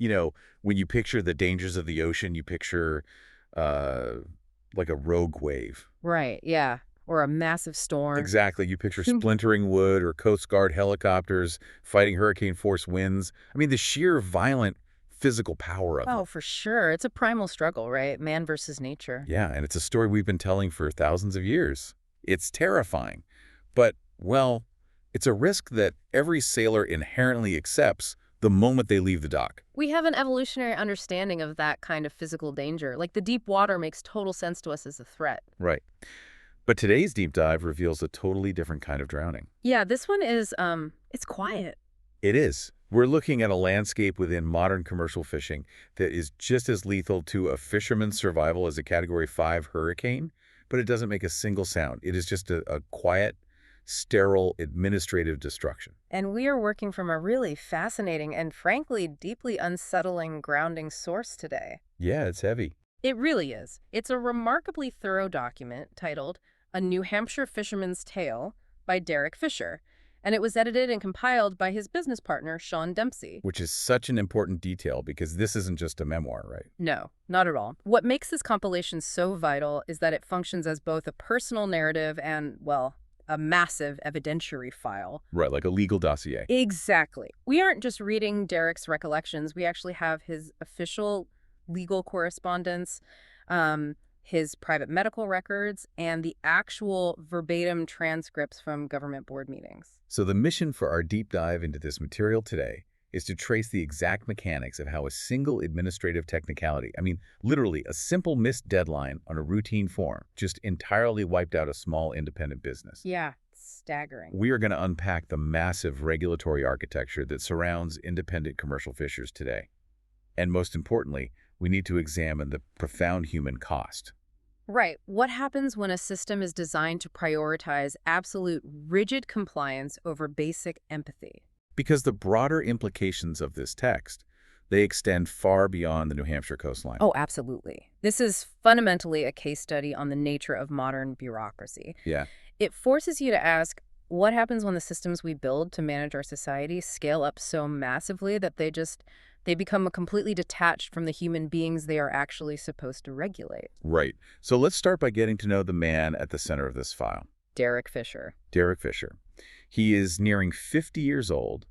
You know, when you picture the dangers of the ocean, you picture uh, like a rogue wave. Right, yeah. Or a massive storm. Exactly. You picture splintering wood or Coast Guard helicopters fighting hurricane-force winds. I mean, the sheer violent physical power of them. Oh, for sure. It's a primal struggle, right? Man versus nature. Yeah, and it's a story we've been telling for thousands of years. It's terrifying. But, well, it's a risk that every sailor inherently accepts the moment they leave the dock. We have an evolutionary understanding of that kind of physical danger. Like the deep water makes total sense to us as a threat. Right. But today's deep dive reveals a totally different kind of drowning. Yeah, this one is, it's quiet. It is. We're looking at a landscape within modern commercial fishing that is just as lethal to a fisherman's survival as a Category 5 hurricane, but it doesn't make a single sound. It is just a quiet, sterile, administrative destruction. And we are working from a really fascinating and frankly deeply unsettling grounding source today. Yeah, it's heavy. It really is. It's a remarkably thorough document titled A New Hampshire Fisherman's Tale by Derek Fisher, and it was edited and compiled by his business partner, Sean Dempsey. Which is such an important detail because this isn't just a memoir, right? No, not at all. What makes this compilation so vital is that it functions as both a personal narrative and, well, a massive evidentiary file. Right, like a legal dossier. Exactly. We aren't just reading Derek's recollections. We actually have his official legal correspondence, his private medical records, and the actual verbatim transcripts from government board meetings. So the mission for our deep dive into this material today is to trace the exact mechanics of how a single administrative technicality, I mean, literally a simple missed deadline on a routine form, just entirely wiped out a small independent business. Yeah, staggering. We are going to unpack the massive regulatory architecture that surrounds independent commercial fishers today. And most importantly, we need to examine the profound human cost. Right. What happens when a system is designed to prioritize absolute rigid compliance over basic empathy? Because the broader implications of this text, they extend far beyond the New Hampshire coastline. Oh, absolutely. This is fundamentally a case study on the nature of modern bureaucracy. Yeah. It forces you to ask, what happens when the systems we build to manage our society scale up so massively that they become completely detached from the human beings they are actually supposed to regulate? Right. So let's start by getting to know the man at the center of this file. Derek Fisher. Derek Fisher. He is nearing 50 years old.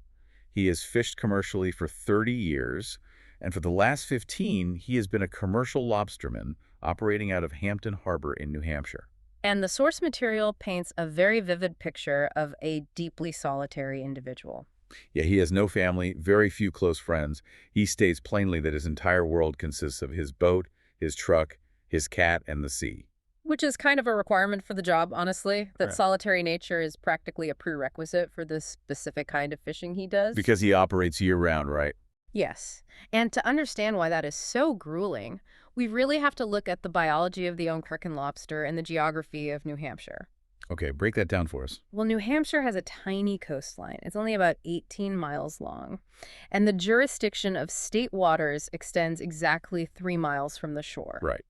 He has fished commercially for 30 years, and for the last 15, he has been a commercial lobsterman operating out of Hampton Harbor in New Hampshire. And the source material paints a very vivid picture of a deeply solitary individual. Yeah, he has no family, very few close friends. He states plainly that his entire world consists of his boat, his truck, his cat, and the sea. Which is kind of a requirement for the job, honestly, that Right. solitary nature is practically a prerequisite for this specific kind of fishing he does. Because he operates year-round, right? Yes. And to understand why that is so grueling, we really have to look at the biology of the Onkruk lobster and the geography of New Hampshire. Okay, break that down for us. Well, New Hampshire has a tiny coastline. It's only about 18 miles long. And the jurisdiction of state waters extends exactly 3 miles from the shore. Right.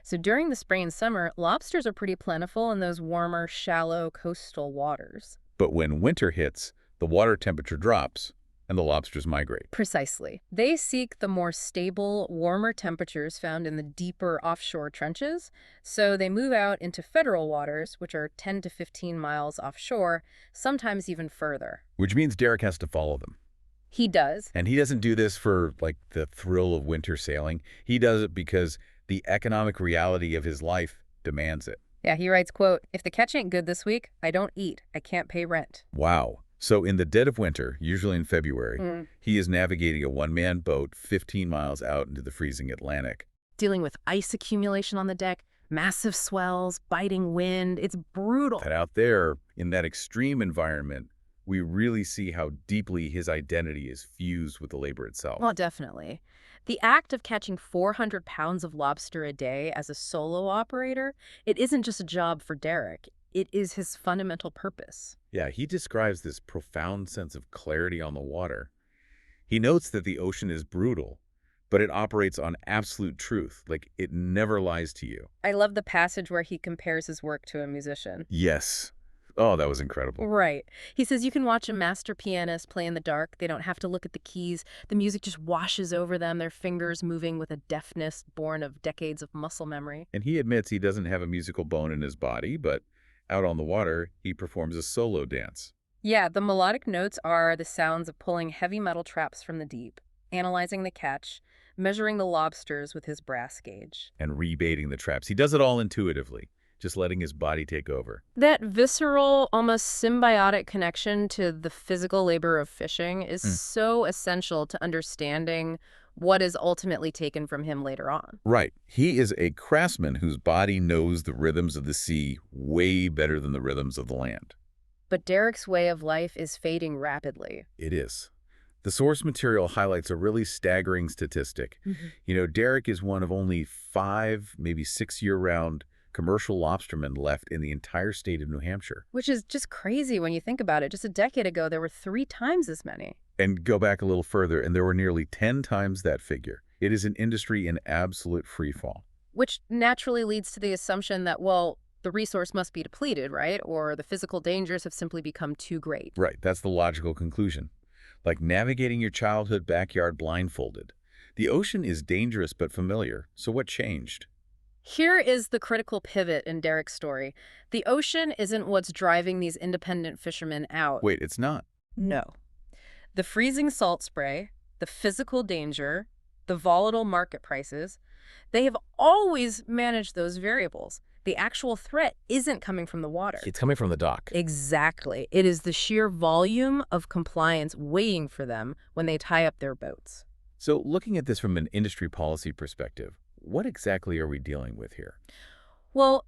So during the spring and summer, lobsters are pretty plentiful in those warmer, shallow coastal waters. But when winter hits, the water temperature drops, and the lobsters migrate. Precisely. They seek the more stable, warmer temperatures found in the deeper offshore trenches, so they move out into federal waters, which are 10 to 15 miles offshore, sometimes even further. Which means Derek has to follow them. He does. And he doesn't do this for, like, the thrill of winter sailing. He does it because the economic reality of his life demands it. Yeah, he writes, quote, "If the catch ain't good this week, I don't eat. I can't pay rent." Wow. So in the dead of winter, usually in February, he is navigating a one-man boat 15 miles out into the freezing Atlantic. Dealing with ice accumulation on the deck, massive swells, biting wind. It's brutal. And out there, in that extreme environment, we really see how deeply his identity is fused with the labor itself. Well, definitely. The act of catching 400 pounds of lobster a day as a solo operator, it isn't just a job for Derek. It is his fundamental purpose. Yeah, he describes this profound sense of clarity on the water. He notes that the ocean is brutal, but it operates on absolute truth, like it never lies to you. I love the passage where he compares his work to a musician. Yes. Oh, that was incredible. Right. He says you can watch a master pianist play in the dark. They don't have to look at the keys. The music just washes over them, their fingers moving with a deftness born of decades of muscle memory. And he admits he doesn't have a musical bone in his body, but out on the water, he performs a solo dance. Yeah, the melodic notes are the sounds of pulling heavy metal traps from the deep, analyzing the catch, measuring the lobsters with his brass gauge. And rebaiting the traps. He does it all intuitively, just letting his body take over. That visceral, almost symbiotic connection to the physical labor of fishing is Mm. so essential to understanding what is ultimately taken from him later on. Right. He is a craftsman whose body knows the rhythms of the sea way better than the rhythms of the land. But Derek's way of life is fading rapidly. It is. The source material highlights a really staggering statistic. Derek is one of only 5, maybe 6 year-round commercial lobstermen left in the entire state of New Hampshire. Which is just crazy when you think about it. Just a decade ago, there were 3 times as many. And go back a little further, and there were nearly 10 times that figure. It is an industry in absolute freefall. Which naturally leads to the assumption that, well, the resource must be depleted, right? Or the physical dangers have simply become too great. Right, that's the logical conclusion. Like navigating your childhood backyard blindfolded. The ocean is dangerous but familiar, so what changed? Here is the critical pivot in Derek's story. The ocean isn't what's driving these independent fishermen out. Wait, it's not. No. The freezing salt spray, the physical danger, the volatile market prices, they have always managed those variables. The actual threat isn't coming from the water. It's coming from the dock. Exactly. It is the sheer volume of compliance waiting for them when they tie up their boats. So looking at this from an industry policy perspective, what exactly are we dealing with here? Well,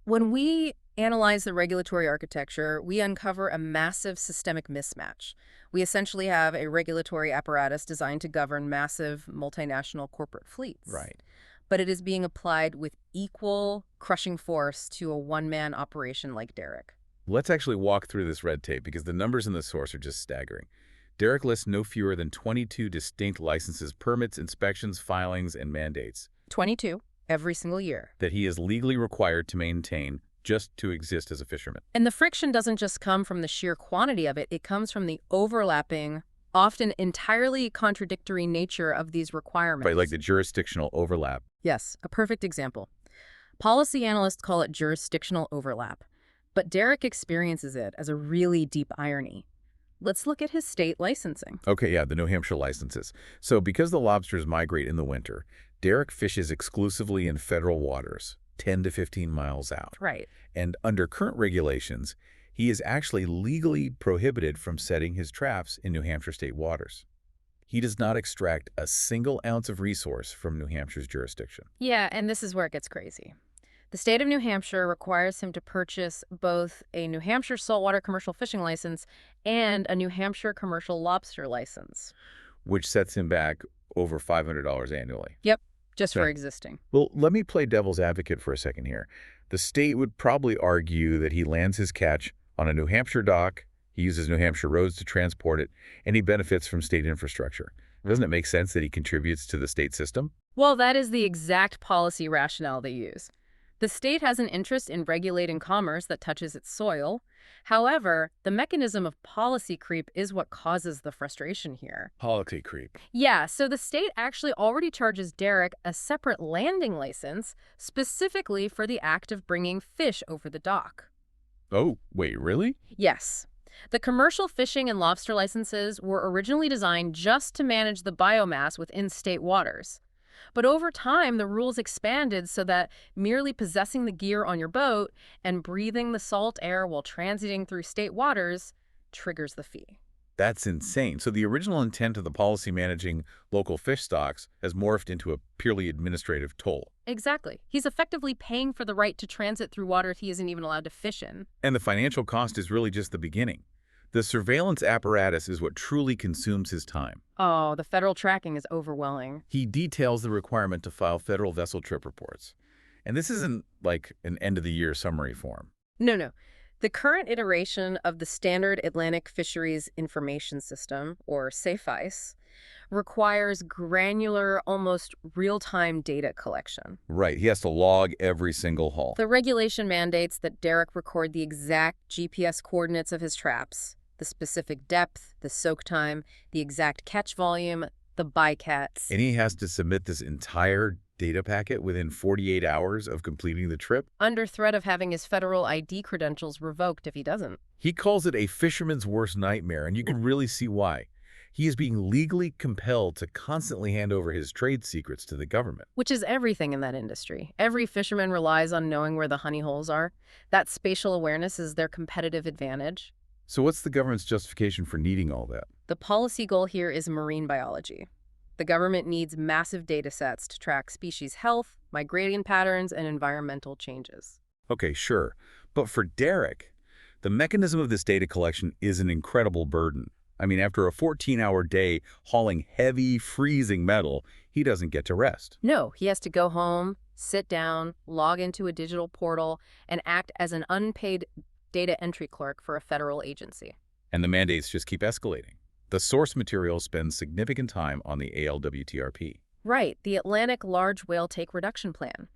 when we analyze the regulatory architecture, we uncover a massive systemic mismatch. We essentially have a regulatory apparatus designed to govern massive multinational corporate fleets. Right. But it is being applied with equal crushing force to a one-man operation like Derek. Let's actually walk through this red tape because the numbers in the source are just staggering. Derek lists no fewer than 22 distinct licenses, permits, inspections, filings, and mandates 22 every single year. that he is legally required to maintain just to exist as a fisherman. And the friction doesn't just come from the sheer quantity of it, it comes from the overlapping, often entirely contradictory nature of these requirements. Right, like the jurisdictional overlap. Yes, a perfect example. Policy analysts call it jurisdictional overlap, but Derek experiences it as a really deep irony. Let's look at his state licensing. Okay, yeah, the New Hampshire licenses. So because the lobsters migrate in the winter, Derek fishes exclusively in federal waters, 10 to 15 miles out. Right. And under current regulations, he is actually legally prohibited from setting his traps in New Hampshire state waters. He does not extract a single ounce of resource from New Hampshire's jurisdiction. Yeah, and this is where it gets crazy. The state of New Hampshire requires him to purchase both a New Hampshire saltwater commercial fishing license and a New Hampshire commercial lobster license. Which sets him back over $500 annually. Yep, just for Okay. existing. Well, let me play devil's advocate for a second here. The state would probably argue that he lands his catch on a New Hampshire dock, he uses New Hampshire roads to transport it, and he benefits from state infrastructure. Doesn't it make sense that he contributes to the state system? Well, that is the exact policy rationale they use. The state has an interest in regulating commerce that touches its soil. However, the mechanism of policy creep is what causes the frustration here. Policy creep. Yeah, so the state actually already charges Derek a separate landing license specifically for the act of bringing fish over the dock. Oh, wait, really? Yes. The commercial fishing and lobster licenses were originally designed just to manage the biomass within state waters. But over time, the rules expanded so that merely possessing the gear on your boat and breathing the salt air while transiting through state waters triggers the fee. That's insane. So the original intent of the policy managing local fish stocks has morphed into a purely administrative toll. Exactly. He's effectively paying for the right to transit through water he isn't even allowed to fish in. And the financial cost is really just the beginning. The surveillance apparatus is what truly consumes his time. Oh, the federal tracking is overwhelming. He details the requirement to file federal vessel trip reports. And this isn't like an end-of-the-year summary form. No. The current iteration of the Standard Atlantic Fisheries Information System, or SAFICE, requires granular, almost real-time data collection. Right, he has to log every single haul. The regulation mandates that Derek record the exact GPS coordinates of his traps, the specific depth, the soak time, the exact catch volume, the bycatch. And he has to submit this entire data packet within 48 hours of completing the trip? Under threat of having his federal ID credentials revoked if he doesn't. He calls it a fisherman's worst nightmare, and you can really see why. He is being legally compelled to constantly hand over his trade secrets to the government. Which is everything in that industry. Every fisherman relies on knowing where the honey holes are. That spatial awareness is their competitive advantage. So what's the government's justification for needing all that? The policy goal here is marine biology. The government needs massive data sets to track species health, migration patterns, and environmental changes. Okay, sure. But for Derek, the mechanism of this data collection is an incredible burden. I mean, after a 14-hour day hauling heavy, freezing metal, he doesn't get to rest. No, he has to go home, sit down, log into a digital portal, and act as an unpaid data entry clerk for a federal agency. And the mandates just keep escalating. The source material spends significant time on the ALWTRP. Right, the Atlantic Large Whale Take Reduction Plan.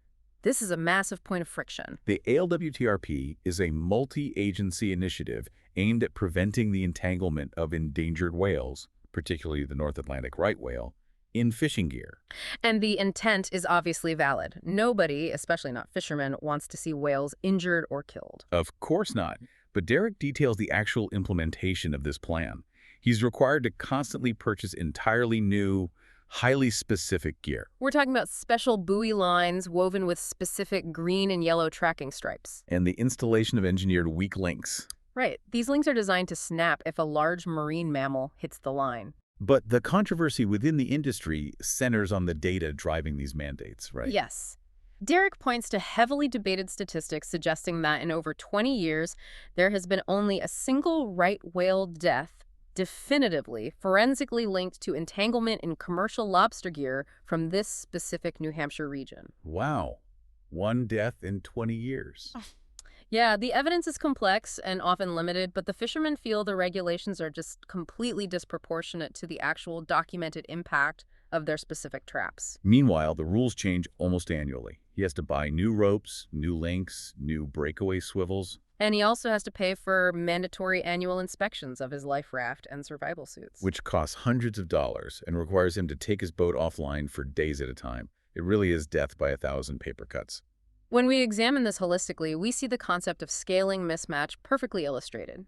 This is a massive point of friction. The ALWTRP is a multi-agency initiative aimed at preventing the entanglement of endangered whales, particularly the North Atlantic right whale, in fishing gear. And the intent is obviously valid. Nobody, especially not fishermen, wants to see whales injured or killed. Of course not. But Derek details the actual implementation of this plan. He's required to constantly purchase entirely new, highly specific gear. We're talking about special buoy lines woven with specific green and yellow tracking stripes. And the installation of engineered weak links. Right. These links are designed to snap if a large marine mammal hits the line. But the controversy within the industry centers on the data driving these mandates, right? Yes. Derek points to heavily debated statistics suggesting that in over 20 years, there has been only a single right whale death definitively, forensically linked to entanglement in commercial lobster gear from this specific New Hampshire region. Wow. One death in 20 years. Yeah, the evidence is complex and often limited, but the fishermen feel the regulations are just completely disproportionate to the actual documented impact of their specific traps. Meanwhile, the rules change almost annually. He has to buy new ropes, new links, new breakaway swivels. And he also has to pay for mandatory annual inspections of his life raft and survival suits. Which costs hundreds of dollars and requires him to take his boat offline for days at a time. It really is death by 1,000 paper cuts. When we examine this holistically, we see the concept of scaling mismatch perfectly illustrated.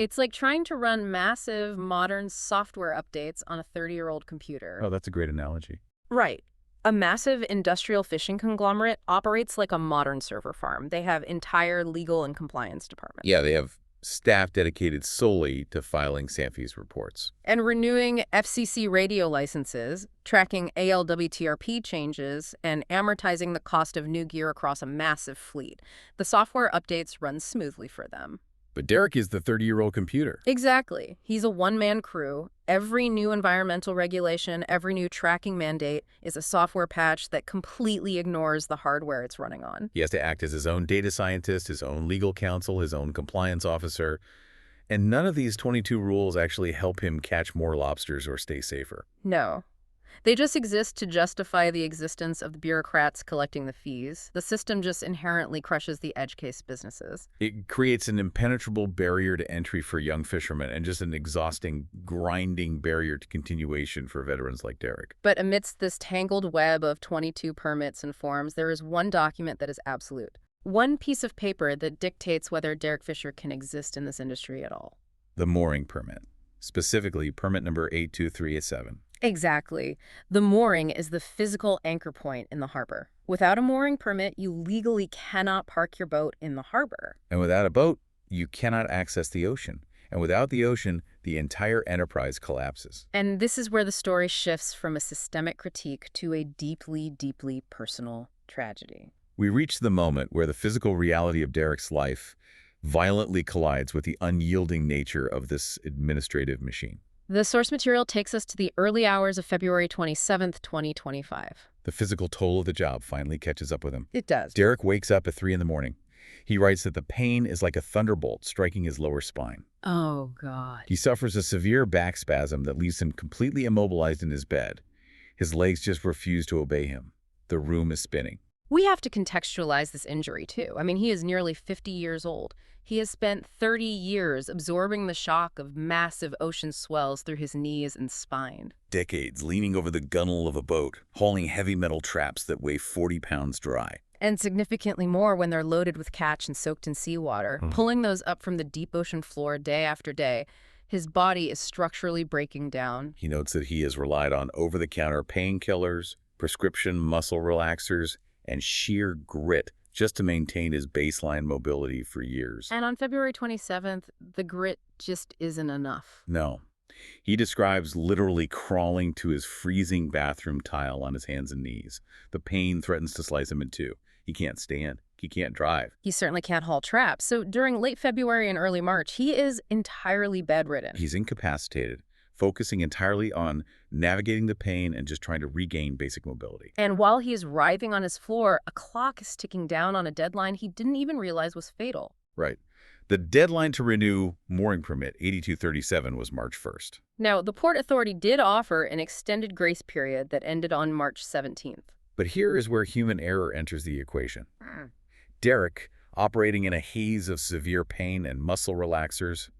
It's like trying to run massive, modern software updates on a 30-year-old computer. Oh, that's a great analogy. Right. A massive industrial fishing conglomerate operates like a modern server farm. They have entire legal and compliance departments. Yeah, they have staff dedicated solely to filing SAMFI's reports. And renewing FCC radio licenses, tracking ALWTRP changes, and amortizing the cost of new gear across a massive fleet. The software updates run smoothly for them. But Derek is the 30-year-old computer. Exactly. He's a one-man crew. Every new environmental regulation, every new tracking mandate is a software patch that completely ignores the hardware it's running on. He has to act as his own data scientist, his own legal counsel, his own compliance officer. And none of these 22 rules actually help him catch more lobsters or stay safer. No. They just exist to justify the existence of the bureaucrats collecting the fees. The system just inherently crushes the edge case businesses. It creates an impenetrable barrier to entry for young fishermen and just an exhausting, grinding barrier to continuation for veterans like Derek. But amidst this tangled web of 22 permits and forms, there is one document that is absolute. One piece of paper that dictates whether Derek Fisher can exist in this industry at all. The mooring permit, specifically permit number 82387. Exactly. The mooring is the physical anchor point in the harbor. Without a mooring permit, you legally cannot park your boat in the harbor. And without a boat, you cannot access the ocean. And without the ocean, the entire enterprise collapses. And this is where the story shifts from a systemic critique to a deeply, deeply personal tragedy. We reach the moment where the physical reality of Derek's life violently collides with the unyielding nature of this administrative machine. The source material takes us to the early hours of February 27th, 2025. The physical toll of the job finally catches up with him. It does. Derek wakes up at 3 in the morning. He writes that the pain is like a thunderbolt striking his lower spine. Oh, God. He suffers a severe back spasm that leaves him completely immobilized in his bed. His legs just refuse to obey him. The room is spinning. We have to contextualize this injury, too. I mean, he is nearly 50 years old. He has spent 30 years absorbing the shock of massive ocean swells through his knees and spine. Decades leaning over the gunwale of a boat, hauling heavy metal traps that weigh 40 pounds dry. And significantly more when they're loaded with catch and soaked in seawater. Pulling those up from the deep ocean floor day after day, his body is structurally breaking down. He notes that he has relied on over-the-counter painkillers, prescription muscle relaxers, and sheer grit just to maintain his baseline mobility for years. And on February 27th, the grit just isn't enough. No. He describes literally crawling to his freezing bathroom tile on his hands and knees. The pain threatens to slice him in two. He can't stand. He can't drive. He certainly can't haul traps. So during late February and early March, he is entirely bedridden. He's incapacitated, focusing entirely on navigating the pain and just trying to regain basic mobility. And while he is writhing on his floor, a clock is ticking down on a deadline he didn't even realize was fatal. Right. The deadline to renew mooring permit 8237 was March 1st. Now, the Port Authority did offer an extended grace period that ended on March 17th. But here is where human error enters the equation. Derek, operating in a haze of severe pain and muscle relaxers,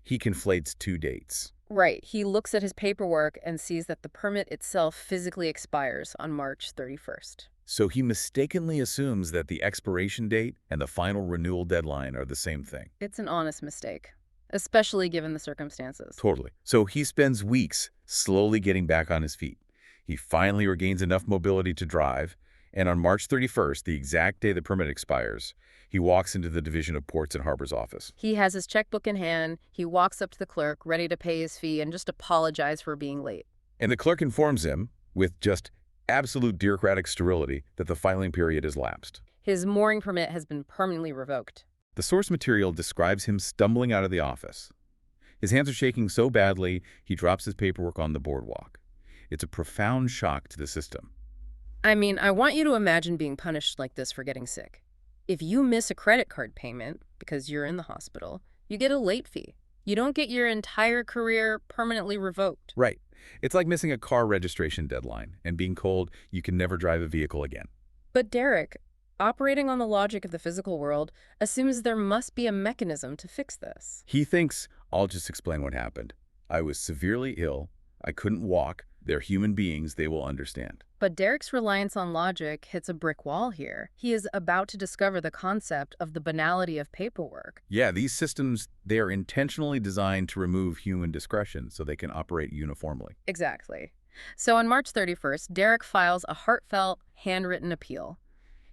he conflates two dates. Right. He looks at his paperwork and sees that the permit itself physically expires on March 31st. So he mistakenly assumes that the expiration date and the final renewal deadline are the same thing. It's an honest mistake, especially given the circumstances. Totally. So he spends weeks slowly getting back on his feet. He finally regains enough mobility to drive, and on March 31st, the exact day the permit expires, he walks into the Division of Ports and Harbors office. He has his checkbook in hand, he walks up to the clerk, ready to pay his fee and just apologize for being late. And the clerk informs him, with just absolute bureaucratic sterility, that the filing period has lapsed. His mooring permit has been permanently revoked. The source material describes him stumbling out of the office. His hands are shaking so badly, he drops his paperwork on the boardwalk. It's a profound shock to the system. I mean, I want you to imagine being punished like this for getting sick. If you miss a credit card payment because you're in the hospital, you get a late fee. You don't get your entire career permanently revoked. Right. It's like missing a car registration deadline and being told you can never drive a vehicle again. But Derek, operating on the logic of the physical world, assumes there must be a mechanism to fix this. He thinks, I'll just explain what happened. I was severely ill. I couldn't walk. They're human beings. They will understand. But Derek's reliance on logic hits a brick wall here. He is about to discover the concept of the banality of paperwork. Yeah, these systems, they are intentionally designed to remove human discretion so they can operate uniformly. Exactly. So on March 31st, Derek files a heartfelt, handwritten appeal.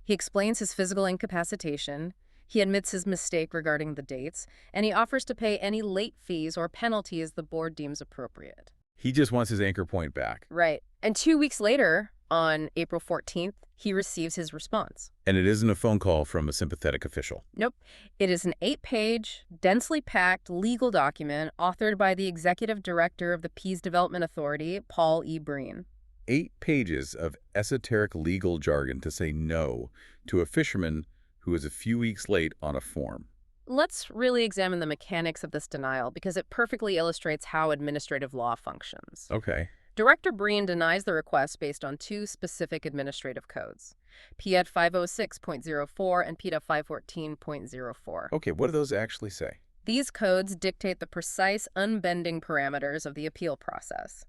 He explains his physical incapacitation, he admits his mistake regarding the dates, and he offers to pay any late fees or penalties the board deems appropriate. He just wants his anchor point back. Right. And 2 weeks later, on April 14th, he receives his response. And it isn't a phone call from a sympathetic official. Nope. It is an 8-page, densely packed legal document authored by the executive director of the Peace Development Authority, Paul E. Breen. 8 pages of esoteric legal jargon to say no to a fisherman who is a few weeks late on a form. Let's really examine the mechanics of this denial because it perfectly illustrates how administrative law functions. Okay. Director Breen denies the request based on 2 specific administrative codes, PED 506.04 and PETA 514.04. Okay, what do those actually say? These codes dictate the precise, unbending parameters of the appeal process.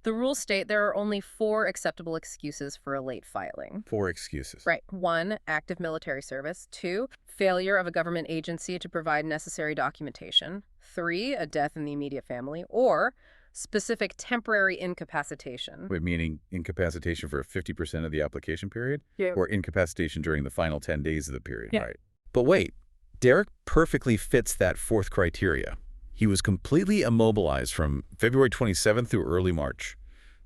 The rules state there are only 4 acceptable excuses for a late filing. 4 excuses. Right. 1, active military service. 2, failure of a government agency to provide necessary documentation. 3, a death in the immediate family. Or specific temporary incapacitation. Wait, meaning incapacitation for 50% of the application period? Yeah. Or incapacitation during the final 10 days of the period, Yeah. right? But wait, Derek perfectly fits that 4th criteria. He was completely immobilized from February 27th through early March.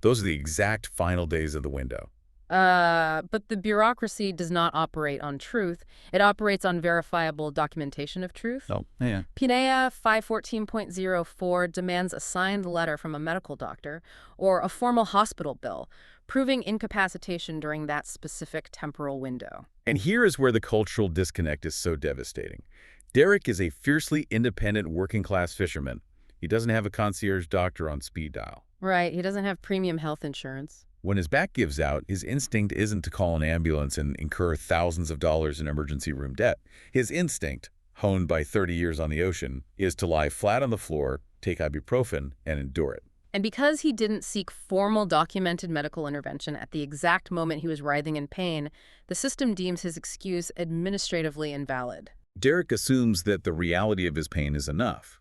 Those are the exact final days of the window. But the bureaucracy does not operate on truth. It operates on verifiable documentation of truth. Oh, yeah. PNEA 514.04 demands a signed letter from a medical doctor or a formal hospital bill proving incapacitation during that specific temporal window. And here is where the cultural disconnect is so devastating. Derek is a fiercely independent working-class fisherman. He doesn't have a concierge doctor on speed dial. Right, he doesn't have premium health insurance. When his back gives out, his instinct isn't to call an ambulance and incur thousands of dollars in emergency room debt. His instinct, honed by 30 years on the ocean, is to lie flat on the floor, take ibuprofen, and endure it. And because he didn't seek formal documented medical intervention at the exact moment he was writhing in pain, the system deems his excuse administratively invalid. Derek assumes that the reality of his pain is enough.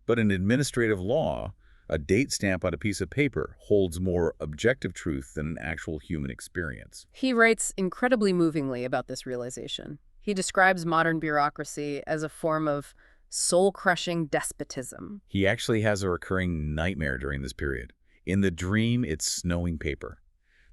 But in administrative law, a date stamp on a piece of paper holds more objective truth than an actual human experience. He writes incredibly movingly about this realization. He describes modern bureaucracy as a form of soul-crushing despotism. He actually has a recurring nightmare during this period. In the dream, it's snowing paper.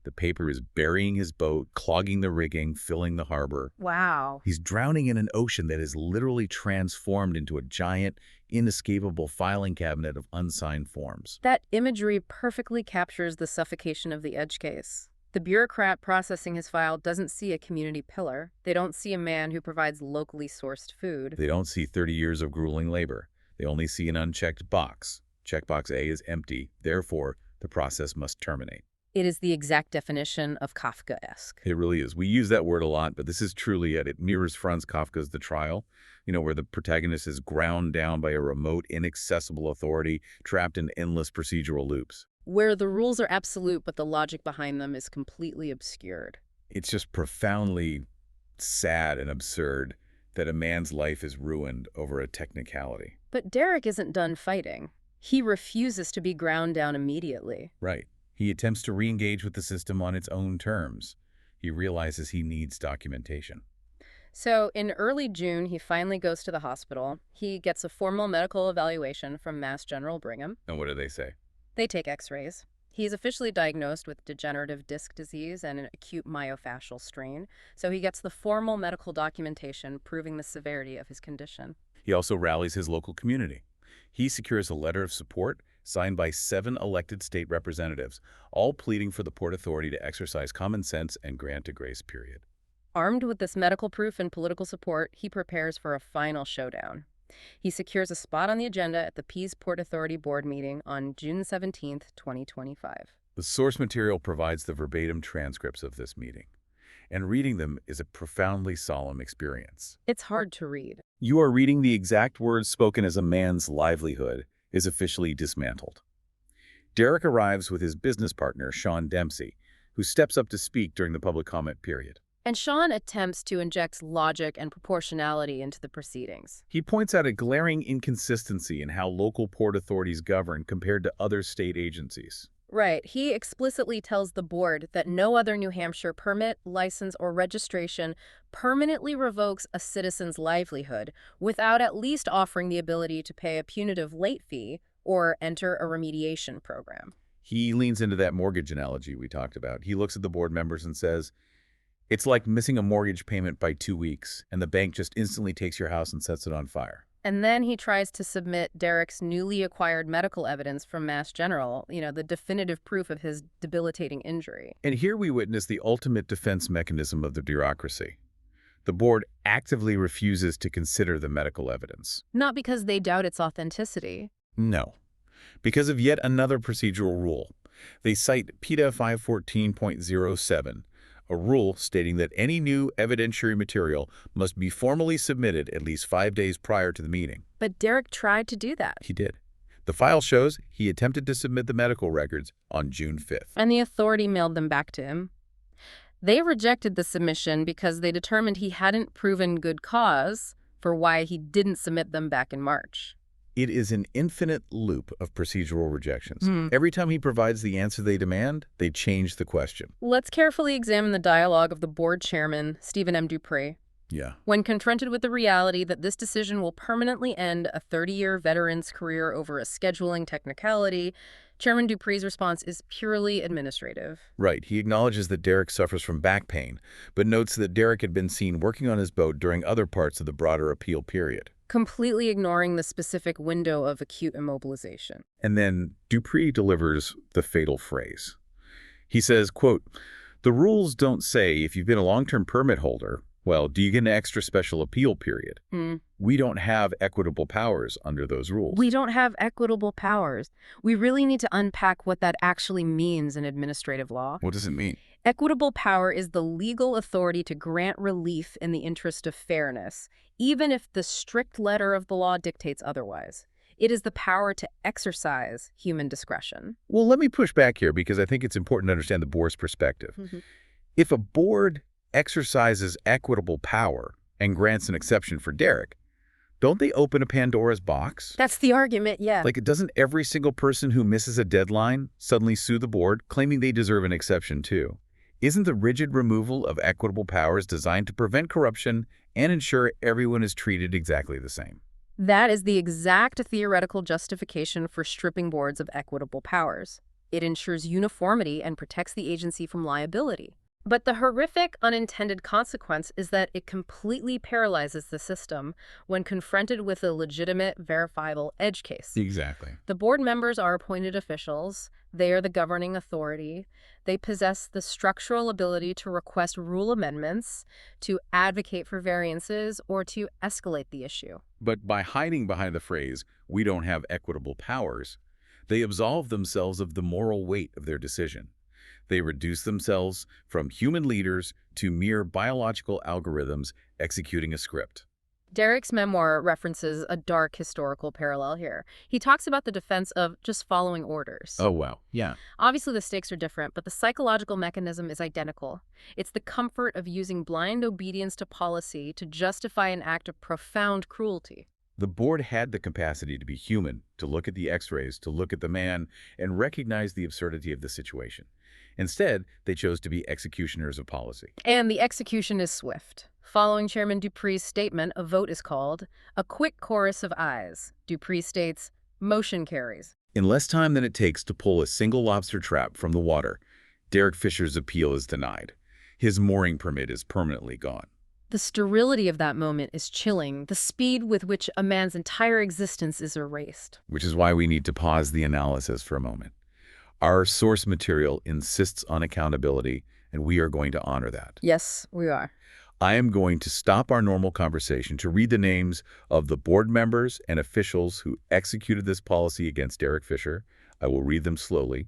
The paper is burying his boat, clogging the rigging, filling the harbor. Wow. He's drowning in an ocean that is literally transformed into a giant, inescapable filing cabinet of unsigned forms. That imagery perfectly captures the suffocation of the edge case. The bureaucrat processing his file doesn't see a community pillar. They don't see a man who provides locally sourced food. They don't see 30 years of grueling labor. They only see an unchecked box. Checkbox A is empty. Therefore, the process must terminate. It is the exact definition of Kafkaesque. It really is. We use that word a lot, but this is truly it. It mirrors Franz Kafka's The Trial, where the protagonist is ground down by a remote, inaccessible authority, trapped in endless procedural loops. Where the rules are absolute, but the logic behind them is completely obscured. It's just profoundly sad and absurd that a man's life is ruined over a technicality. But Derek isn't done fighting. He refuses to be ground down immediately. Right. He attempts to re-engage with the system on its own terms. He realizes he needs documentation. So in early June, he finally goes to the hospital. He gets a formal medical evaluation from Mass General Brigham. And what do they say? They take x-rays. He's officially diagnosed with degenerative disc disease and an acute myofascial strain, so he gets the formal medical documentation proving the severity of his condition. He also rallies his local community. He secures a letter of support signed by 7 elected state representatives, all pleading for the Port Authority to exercise common sense and grant a grace period. Armed with this medical proof and political support, he prepares for a final showdown. He secures a spot on the agenda at the Peace Port Authority Board meeting on June 17, 2025. The source material provides the verbatim transcripts of this meeting, and reading them is a profoundly solemn experience. It's hard to read. You are reading the exact words spoken as a man's livelihood is officially dismantled. Derek arrives with his business partner, Sean Dempsey, who steps up to speak during the public comment period. And Sean attempts to inject logic and proportionality into the proceedings. He points out a glaring inconsistency in how local port authorities govern compared to other state agencies. Right. He explicitly tells the board that no other New Hampshire permit, license, or registration permanently revokes a citizen's livelihood without at least offering the ability to pay a punitive late fee or enter a remediation program. He leans into that mortgage analogy we talked about. He looks at the board members and says, "It's like missing a mortgage payment by 2 weeks, and the bank just instantly takes your house and sets it on fire." And then he tries to submit Derek's newly acquired medical evidence from Mass General, the definitive proof of his debilitating injury. And here we witness the ultimate defense mechanism of the bureaucracy. The board actively refuses to consider the medical evidence. Not because they doubt its authenticity. No, because of yet another procedural rule. They cite PETA 514.07, a rule stating that any new evidentiary material must be formally submitted at least 5 days prior to the meeting. But Derek tried to do that. He did. The file shows he attempted to submit the medical records on June 5th. And the authority mailed them back to him. They rejected the submission because they determined he hadn't proven good cause for why he didn't submit them back in March. It is an infinite loop of procedural rejections. Every time he provides the answer they demand, they change the question. Let's carefully examine the dialogue of the board chairman, Stephen M. Dupree. Yeah. When confronted with the reality that this decision will permanently end a 30-year veteran's career over a scheduling technicality, Chairman Dupree's response is purely administrative. Right. He acknowledges that Derek suffers from back pain, but notes that Derek had been seen working on his boat during other parts of the broader appeal period. Completely ignoring the specific window of acute immobilization. And then Dupree delivers the fatal phrase. He says, quote, "The rules don't say if you've been a long-term permit holder, well, do you get an extra special appeal period? We don't have equitable powers under those rules." We don't have equitable powers. We really need to unpack what that actually means in administrative law. What does it mean? Equitable power is the legal authority to grant relief in the interest of fairness, even if the strict letter of the law dictates otherwise. It is the power to exercise human discretion. Well, let me push back here because I think it's important to understand the board's perspective. If a board exercises equitable power and grants an exception for Derek, don't they open a Pandora's box? That's the argument, yeah. Like, doesn't every single person who misses a deadline suddenly sue the board, claiming they deserve an exception too? Isn't the rigid removal of equitable powers designed to prevent corruption and ensure everyone is treated exactly the same? That is the exact theoretical justification for stripping boards of equitable powers. It ensures uniformity and protects the agency from liability. But the horrific unintended consequence is that it completely paralyzes the system when confronted with a legitimate, verifiable edge case. Exactly. The board members are appointed officials. They are the governing authority. They possess the structural ability to request rule amendments, to advocate for variances, or to escalate the issue. But by hiding behind the phrase, "we don't have equitable powers," they absolve themselves of the moral weight of their decision. They reduce themselves from human leaders to mere biological algorithms executing a script. Derek's memoir references a dark historical parallel here. He talks about the defense of just following orders. Oh, wow. Yeah. Obviously, the stakes are different, but the psychological mechanism is identical. It's the comfort of using blind obedience to policy to justify an act of profound cruelty. The board had the capacity to be human, to look at the x-rays, to look at the man, and recognize the absurdity of the situation. Instead, they chose to be executioners of policy. And the execution is swift. Following Chairman Dupree's statement, a vote is called. A quick chorus of ayes. Dupree states, motion carries. In less time than it takes to pull a single lobster trap from the water, Derek Fisher's appeal is denied. His mooring permit is permanently gone. The sterility of that moment is chilling, the speed with which a man's entire existence is erased. Which is why we need to pause the analysis for a moment. Our source material insists on accountability, and we are going to honor that. Yes, we are. I am going to stop our normal conversation to read the names of the board members and officials who executed this policy against Derek Fisher. I will read them slowly.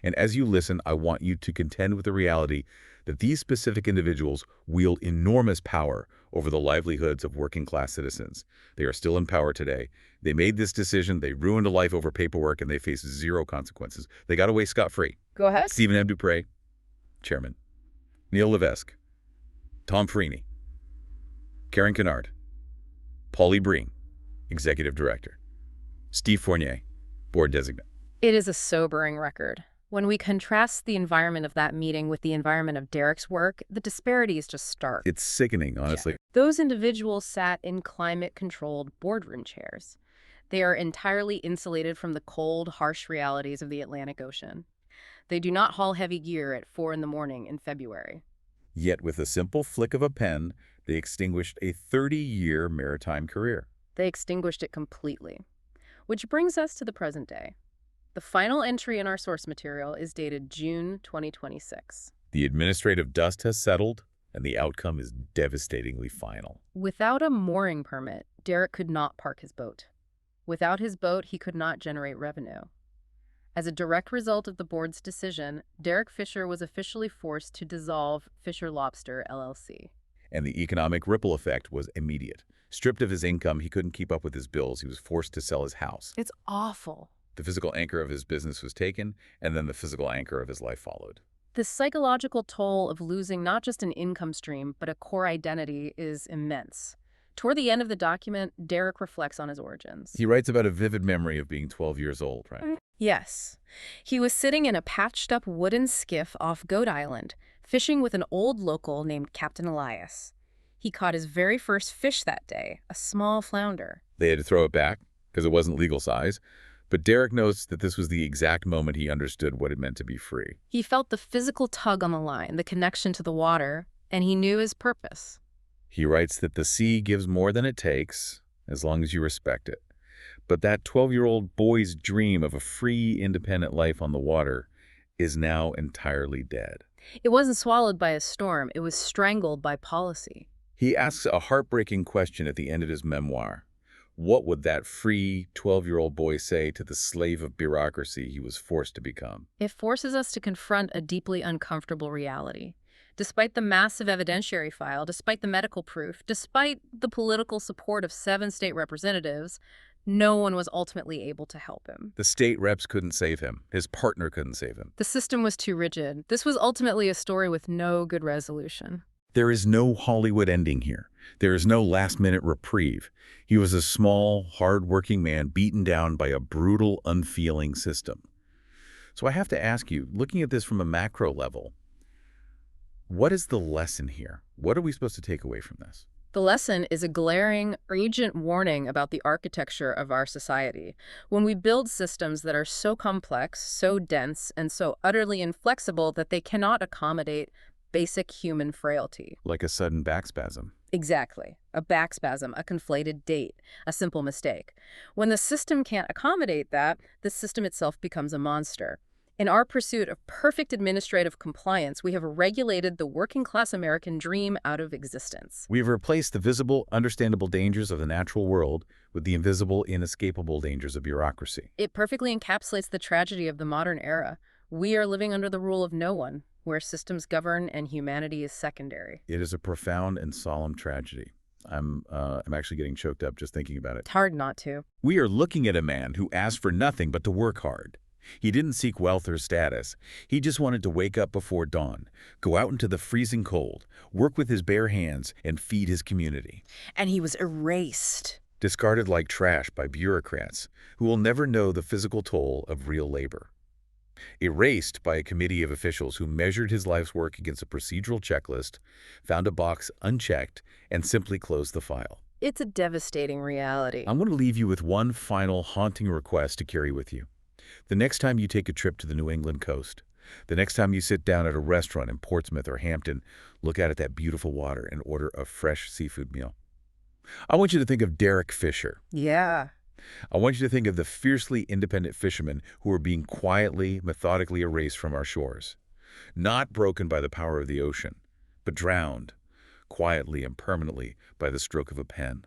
And as you listen, I want you to contend with the reality that these specific individuals wield enormous power over the livelihoods of working-class citizens. They are still in power today. They made this decision, they ruined a life over paperwork, and they face zero consequences. They got away scot-free. Go ahead. Stephen M. Dupree, Chairman. Neil Levesque. Tom Freeney. Karen Kennard. Paulie Breen, Executive Director. Steve Fournier, Board Designate. It is a sobering record. When we contrast the environment of that meeting with the environment of Derek's work, the disparity is just stark. It's sickening, honestly. Yeah. Those individuals sat in climate-controlled boardroom chairs. They are entirely insulated from the cold, harsh realities of the Atlantic Ocean. They do not haul heavy gear at 4 in the morning in February. Yet with a simple flick of a pen, they extinguished a 30-year maritime career. They extinguished it completely. Which brings us to the present day. The final entry in our source material is dated June 2026. The administrative dust has settled, and the outcome is devastatingly final. Without a mooring permit, Derek could not park his boat. Without his boat, he could not generate revenue. As a direct result of the board's decision, Derek Fisher was officially forced to dissolve Fisher Lobster, LLC. And the economic ripple effect was immediate. Stripped of his income, he couldn't keep up with his bills. He was forced to sell his house. It's awful. The physical anchor of his business was taken, and then the physical anchor of his life followed. The psychological toll of losing not just an income stream, but a core identity is immense. Toward the end of the document, Derek reflects on his origins. He writes about a vivid memory of being 12 years old, right? Yes. He was sitting in a patched-up wooden skiff off Goat Island, fishing with an old local named Captain Elias. He caught his very first fish that day, a small flounder. They had to throw it back because it wasn't legal size, But Derek notes that this was the exact moment he understood what it meant to be free. He felt the physical tug on the line, the connection to the water, and he knew his purpose. He writes that the sea gives more than it takes, as long as you respect it. But that 12-year-old boy's dream of a free, independent life on the water is now entirely dead. It wasn't swallowed by a storm, it was strangled by policy. He asks a heartbreaking question at the end of his memoir. What would that free 12-year-old boy say to the slave of bureaucracy he was forced to become? It forces us to confront a deeply uncomfortable reality. Despite the massive evidentiary file, despite the medical proof, despite the political support of 7 state representatives, no one was ultimately able to help him. The state reps couldn't save him. His partner couldn't save him. The system was too rigid. This was ultimately a story with no good resolution. There is no Hollywood ending here. There is no last-minute reprieve. He was a small, hard-working man beaten down by a brutal, unfeeling system. So I have to ask you, looking at this from a macro level, what is the lesson here? What are we supposed to take away from this? The lesson is a glaring, urgent warning about the architecture of our society. When we build systems that are so complex, so dense, and so utterly inflexible that they cannot accommodate basic human frailty. Like a sudden back spasm. Exactly. A back spasm, a conflated date, a simple mistake. When the system can't accommodate that, the system itself becomes a monster. In our pursuit of perfect administrative compliance, we have regulated the working-class American dream out of existence. We've replaced the visible, understandable dangers of the natural world with the invisible, inescapable dangers of bureaucracy. It perfectly encapsulates the tragedy of the modern era. We are living under the rule of no one, where systems govern and humanity is secondary. It is a profound and solemn tragedy. I'm actually getting choked up just thinking about it. It's hard not to. We are looking at a man who asked for nothing but to work hard. He didn't seek wealth or status. He just wanted to wake up before dawn, go out into the freezing cold, work with his bare hands, and feed his community. And he was erased. Discarded like trash by bureaucrats who will never know the physical toll of real labor. Erased by a committee of officials who measured his life's work against a procedural checklist, found a box unchecked, and simply closed the file. It's a devastating reality. I'm going to leave you with one final haunting request to carry with you. The next time you take a trip to the New England coast, the next time you sit down at a restaurant in Portsmouth or Hampton, look out at that beautiful water and order a fresh seafood meal. I want you to think of Derek Fisher. Yeah. I want you to think of the fiercely independent fishermen who are being quietly, methodically erased from our shores. Not broken by the power of the ocean, but drowned, quietly and permanently by the stroke of a pen.